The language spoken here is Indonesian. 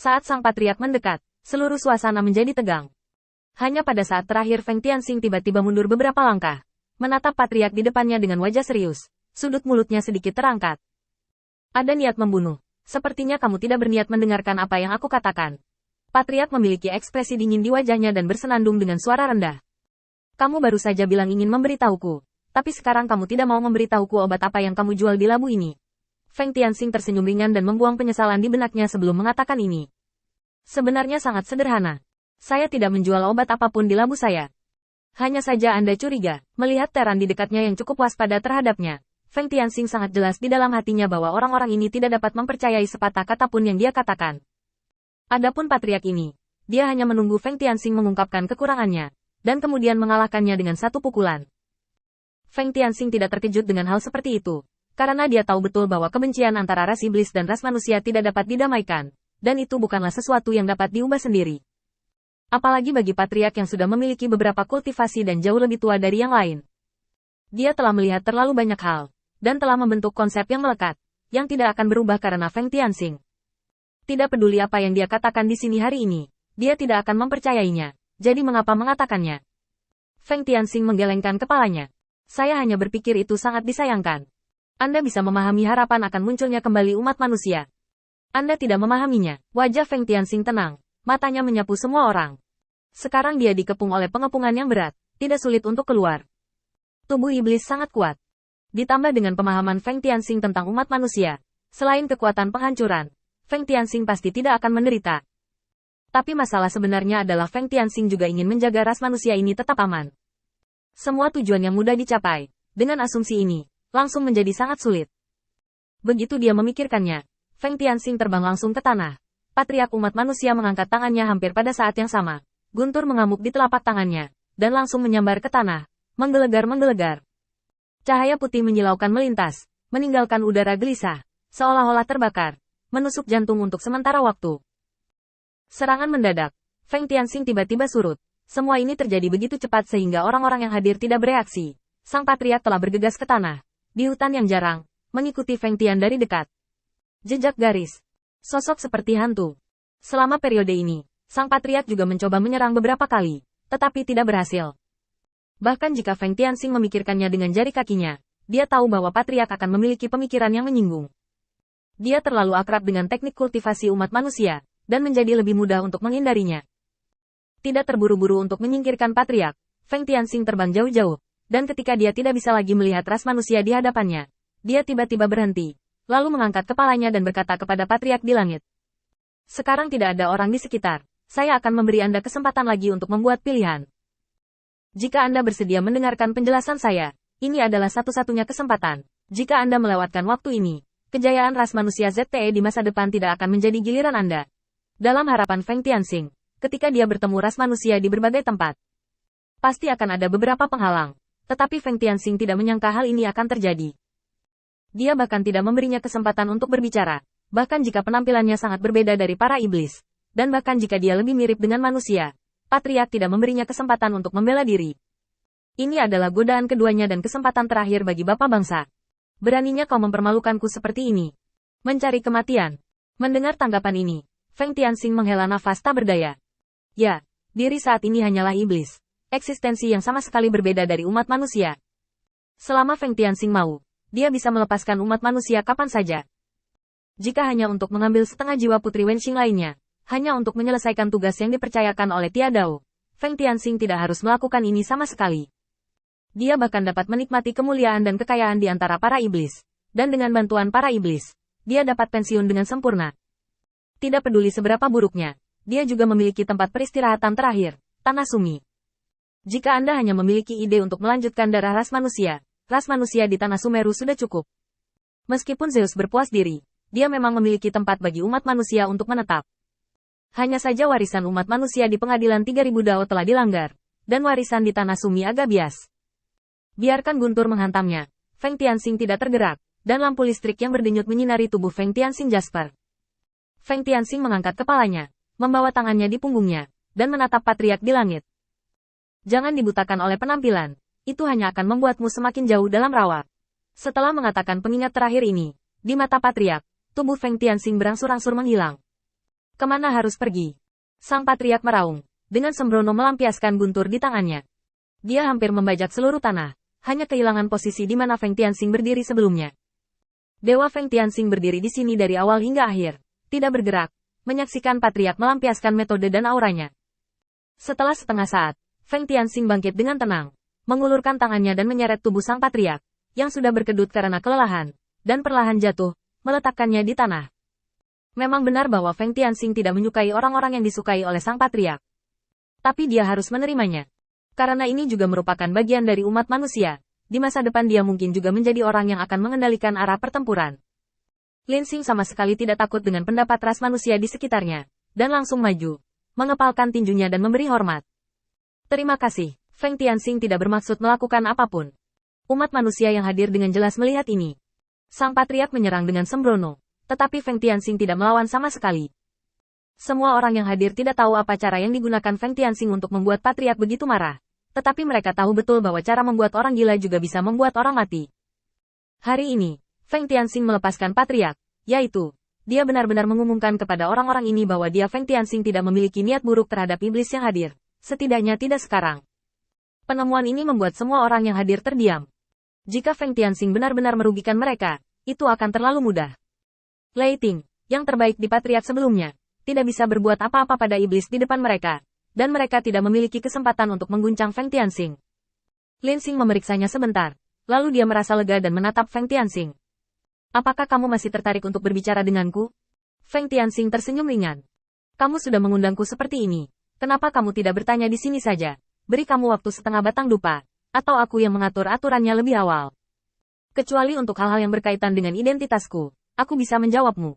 Saat sang patriark mendekat, seluruh suasana menjadi tegang. Hanya pada saat terakhir Feng Tianxing tiba-tiba mundur beberapa langkah, menatap patriark di depannya dengan wajah serius, sudut mulutnya sedikit terangkat. Ada niat membunuh. Sepertinya kamu tidak berniat mendengarkan apa yang aku katakan. Patriark memiliki ekspresi dingin di wajahnya dan bersenandung dengan suara rendah. Kamu baru saja bilang ingin memberitahuku, tapi sekarang kamu tidak mau memberitahuku obat apa yang kamu jual di labu ini. Feng Tianxing tersenyum ringan dan membuang penyesalan di benaknya sebelum mengatakan ini. Sebenarnya sangat sederhana. Saya tidak menjual obat apapun di labu saya. Hanya saja Anda curiga, melihat Teran di dekatnya yang cukup waspada terhadapnya. Feng Tianxing sangat jelas di dalam hatinya bahwa orang-orang ini tidak dapat mempercayai sepatah kata pun yang dia katakan. Adapun patriark ini, dia hanya menunggu Feng Tianxing mengungkapkan kekurangannya, dan kemudian mengalahkannya dengan satu pukulan. Feng Tianxing tidak terkejut dengan hal seperti itu. Karena dia tahu betul bahwa kebencian antara ras iblis dan ras manusia tidak dapat didamaikan, dan itu bukanlah sesuatu yang dapat diubah sendiri. Apalagi bagi patriark yang sudah memiliki beberapa kultivasi dan jauh lebih tua dari yang lain. Dia telah melihat terlalu banyak hal, dan telah membentuk konsep yang melekat, yang tidak akan berubah karena Feng Tianxing. Tidak peduli apa yang dia katakan di sini hari ini, dia tidak akan mempercayainya, jadi mengapa mengatakannya? Feng Tianxing menggelengkan kepalanya. Saya hanya berpikir itu sangat disayangkan. Anda bisa memahami harapan akan munculnya kembali umat manusia. Anda tidak memahaminya. Wajah Feng Tianxing tenang. Matanya menyapu semua orang. Sekarang dia dikepung oleh pengepungan yang berat. Tidak sulit untuk keluar. Tubuh iblis sangat kuat. Ditambah dengan pemahaman Feng Tianxing tentang umat manusia. Selain kekuatan penghancuran, Feng Tianxing pasti tidak akan menderita. Tapi masalah sebenarnya adalah Feng Tianxing juga ingin menjaga ras manusia ini tetap aman. Semua tujuan yang mudah dicapai. Dengan asumsi ini, langsung menjadi sangat sulit. Begitu dia memikirkannya, Feng Tianxing terbang langsung ke tanah. Patriark umat manusia mengangkat tangannya hampir pada saat yang sama. Guntur mengamuk di telapak tangannya, dan langsung menyambar ke tanah, menggelegar-menggelegar. Cahaya putih menyilaukan melintas, meninggalkan udara gelisah, seolah-olah terbakar, menusuk jantung untuk sementara waktu. Serangan mendadak, Feng Tianxing tiba-tiba surut. Semua ini terjadi begitu cepat sehingga orang-orang yang hadir tidak bereaksi. Sang patriark telah bergegas ke tanah. Di hutan yang jarang, mengikuti Feng Tian dari dekat. Jejak garis. Sosok seperti hantu. Selama periode ini, sang patriark juga mencoba menyerang beberapa kali, tetapi tidak berhasil. Bahkan jika Feng Tianxing memikirkannya dengan jari kakinya, dia tahu bahwa patriark akan memiliki pemikiran yang menyinggung. Dia terlalu akrab dengan teknik kultivasi umat manusia, dan menjadi lebih mudah untuk menghindarinya. Tidak terburu-buru untuk menyingkirkan patriark, Feng Tianxing terbang jauh-jauh. Dan ketika dia tidak bisa lagi melihat ras manusia di hadapannya, dia tiba-tiba berhenti, lalu mengangkat kepalanya dan berkata kepada patriark di langit. Sekarang tidak ada orang di sekitar, saya akan memberi Anda kesempatan lagi untuk membuat pilihan. Jika Anda bersedia mendengarkan penjelasan saya, ini adalah satu-satunya kesempatan. Jika Anda melewatkan waktu ini, kejayaan ras manusia ZTE di masa depan tidak akan menjadi giliran Anda. Dalam harapan Feng Tianxing, ketika dia bertemu ras manusia di berbagai tempat, pasti akan ada beberapa penghalang. Tetapi Feng Tianxing tidak menyangka hal ini akan terjadi. Dia bahkan tidak memberinya kesempatan untuk berbicara, bahkan jika penampilannya sangat berbeda dari para iblis, dan bahkan jika dia lebih mirip dengan manusia, patriark tidak memberinya kesempatan untuk membela diri. Ini adalah godaan keduanya dan kesempatan terakhir bagi bapak bangsa. Beraninya kau mempermalukanku seperti ini. Mencari kematian. Mendengar tanggapan ini, Feng Tianxing menghela nafas tak berdaya. Ya, diri saat ini hanyalah iblis. Eksistensi yang sama sekali berbeda dari umat manusia. Selama Feng Tianxing mau, dia bisa melepaskan umat manusia kapan saja. Jika hanya untuk mengambil setengah jiwa Putri Wenxing lainnya, hanya untuk menyelesaikan tugas yang dipercayakan oleh Tia Dao, Feng Tianxing tidak harus melakukan ini sama sekali. Dia bahkan dapat menikmati kemuliaan dan kekayaan di antara para iblis. Dan dengan bantuan para iblis, dia dapat pensiun dengan sempurna. Tidak peduli seberapa buruknya, dia juga memiliki tempat peristirahatan terakhir, Tanah Sumi. Jika Anda hanya memiliki ide untuk melanjutkan darah ras manusia di Tanah Sumeru sudah cukup. Meskipun Zeus berpuas diri, dia memang memiliki tempat bagi umat manusia untuk menetap. Hanya saja warisan umat manusia di pengadilan 3000 Dao telah dilanggar, dan warisan di Tanah Sumi agak bias. Biarkan guntur menghantamnya, Feng Tianxing tidak tergerak, dan lampu listrik yang berdenyut menyinari tubuh Feng Tianxing Jasper. Feng Tianxing mengangkat kepalanya, membawa tangannya di punggungnya, dan menatap patriark di langit. Jangan dibutakan oleh penampilan, itu hanya akan membuatmu semakin jauh dalam rawa. Setelah mengatakan pengingat terakhir ini, di mata patriark, tubuh Feng Tianxing berangsur-angsur menghilang. Kemana harus pergi? Sang Patriark meraung, dengan sembrono melampiaskan guntur di tangannya. Dia hampir membajak seluruh tanah, hanya kehilangan posisi di mana Feng Tianxing berdiri sebelumnya. Dewa Feng Tianxing berdiri di sini dari awal hingga akhir, tidak bergerak, menyaksikan Patriark melampiaskan metode dan auranya. Setelah setengah saat, Feng Tianxing bangkit dengan tenang, mengulurkan tangannya dan menyeret tubuh sang Patriark, yang sudah berkedut karena kelelahan, dan perlahan jatuh, meletakkannya di tanah. Memang benar bahwa Feng Tianxing tidak menyukai orang-orang yang disukai oleh sang Patriark. Tapi dia harus menerimanya. Karena ini juga merupakan bagian dari umat manusia, di masa depan dia mungkin juga menjadi orang yang akan mengendalikan arah pertempuran. Lin Xing sama sekali tidak takut dengan pendapat ras manusia di sekitarnya, dan langsung maju, mengepalkan tinjunya dan memberi hormat. Terima kasih, Feng Tianxing tidak bermaksud melakukan apapun. Umat manusia yang hadir dengan jelas melihat ini. Sang Patriark menyerang dengan sembrono, tetapi Feng Tianxing tidak melawan sama sekali. Semua orang yang hadir tidak tahu apa cara yang digunakan Feng Tianxing untuk membuat Patriark begitu marah. Tetapi mereka tahu betul bahwa cara membuat orang gila juga bisa membuat orang mati. Hari ini, Feng Tianxing melepaskan Patriark, yaitu, dia benar-benar mengumumkan kepada orang-orang ini bahwa dia Feng Tianxing tidak memiliki niat buruk terhadap iblis yang hadir. Setidaknya tidak sekarang. Penemuan ini membuat semua orang yang hadir terdiam. Jika Feng Tianxing benar-benar merugikan mereka, itu akan terlalu mudah. Lei Ting, yang terbaik di Patriark sebelumnya, tidak bisa berbuat apa-apa pada iblis di depan mereka, dan mereka tidak memiliki kesempatan untuk mengguncang Feng Tianxing. Lin Xing memeriksanya sebentar, lalu dia merasa lega dan menatap Feng Tianxing. Apakah kamu masih tertarik untuk berbicara denganku? Feng Tianxing tersenyum ringan. Kamu sudah mengundangku seperti ini, kenapa kamu tidak bertanya di sini saja? Beri kamu waktu setengah batang dupa, atau aku yang mengatur aturannya lebih awal. Kecuali untuk hal-hal yang berkaitan dengan identitasku. Aku bisa menjawabmu.